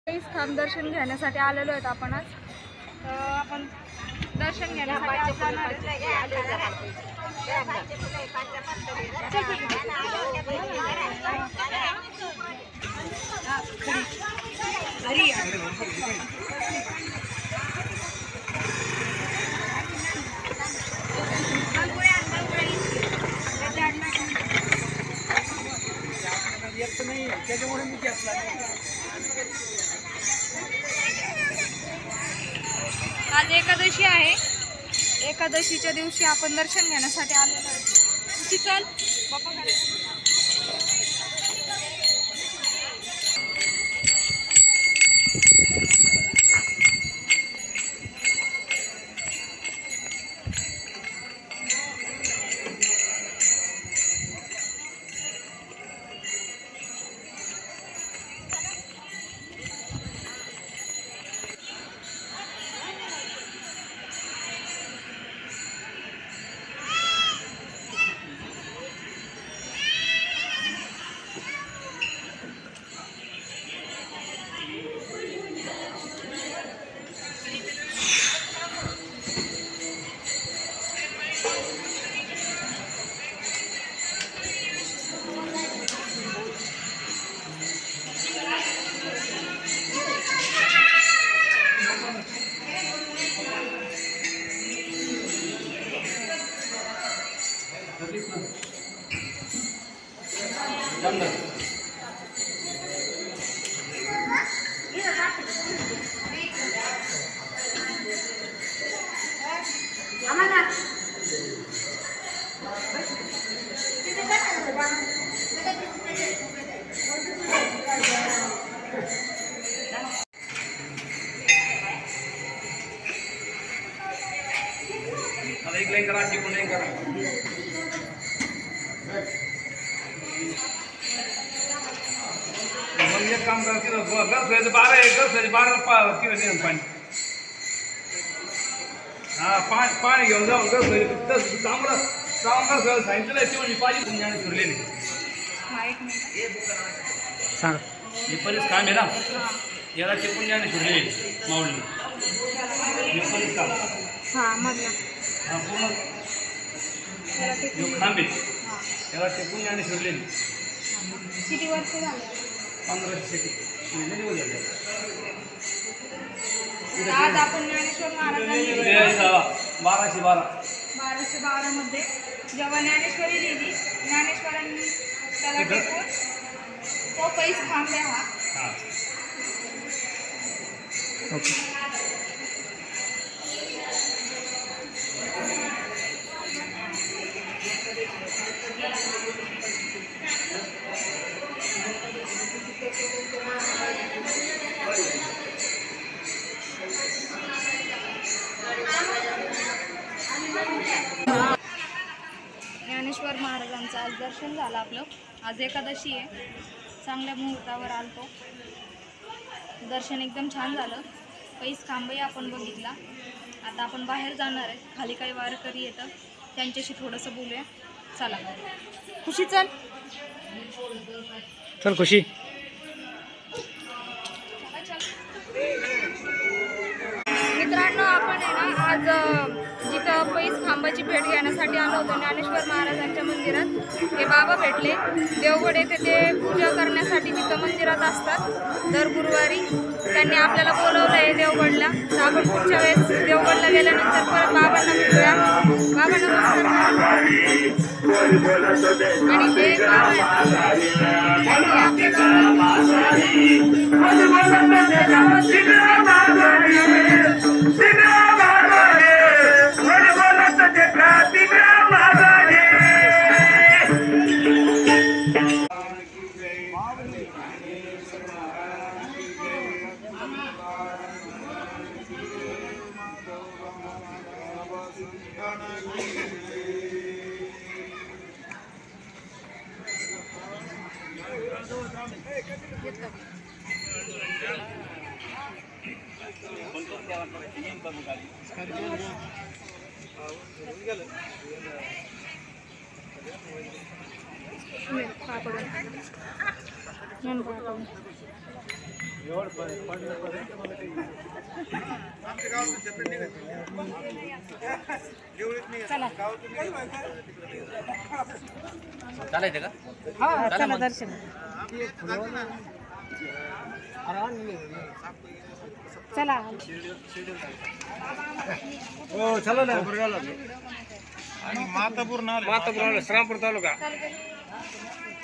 स्थान दर्शन घेण्यासाठी आलेलो आहेत आपण आज. आपण दर्शन घेण्यासाठी आज जाणार आज एकादशी आहे. एकादशीच्या दिवशी आपण दर्शन घेण्यासाठी आलेलो आहोत. चल बाप्पा काम करते 12 किलो पाणी. हा पाणी घेऊन जाऊन चांगलं चांगलं सांगितलं ते म्हणजे पाणी पुण्याने फिरलेले सांग हे बरेच काम आहे ना. याला ते पुण्याने फिरलेले माऊली बरेच काम पूर्ण खांबे याला ते पुण्याने फिरलेले. किती वर्ष झाले? 1500 आज आपण ज्ञानेश्वर महाराजांनी 1212 मध्ये जेव्हा ज्ञानेश्वरी लिहिली, ज्ञानेश्वरांनी त्याला टेकून तो पैस थांबले. हा ज्ञानेश्वर महाराजांचं आज दर्शन झालं आपलं. आज एकादशी आहे. चांगल्या मुहूर्तावर आलतो. दर्शन एकदम छान झालं. पैस खांबही आपण बघितला. आता आपण बाहेर जाणार आहे. खाली काही वारकरी येतं, त्यांच्याशी थोडंसं बोलूया. चला खुशी चल चल खुशी. मित्रांनो आपण आहे ना आज जिथं पैस खांबाची भेट घेण्यासाठी आलो होतो ज्ञानेश्वर महाराजांच्या मंदिरात. हे बाबा भेटले. देवगड येथे ते पूजा करण्यासाठी तिथं मंदिरात असतात दर गुरुवारी. त्यांनी आपल्याला बोलवलं आहे देवगडला. तर आपण पुढच्या वेळेस देवगडला गेल्यानंतर परत बाबांना भेटूया. बाबा नमस्कार. आणि ते पापड चालायचं का? हा चला दर्शन चला हो चला ना. मातापूर श्रीरामपूर तालुका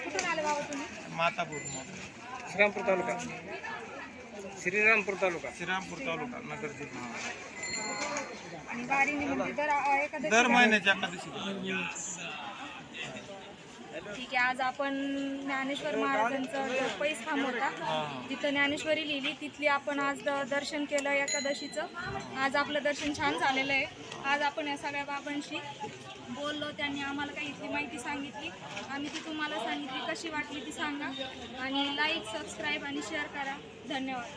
कुठून आले बाबा तुम्ही? मातापूर श्रीरामपूर तालुका नगर जिल्हा आणि वारी निमित्त दर एखाद्या दर महिन्याच्या एकादशी ठीक आहे. आज आपण ज्ञानेश्वर महाराजांचा जो पैस खांब होता तिथं ज्ञानेश्वरी लिहिली, तिथली आपण आज दर्शन केलं एकादशीचं. आज आपलं दर्शन छान झालेलं आहे. आज आपण या सगळ्या बाबांशी बोललो, त्यांनी आम्हाला काही इथली माहिती सांगितली, आम्ही ती तुम्हाला सांगितली. कशी वाटली ती सांगा आणि लाईक, सबस्क्राईब आणि शेअर करा. धन्यवाद.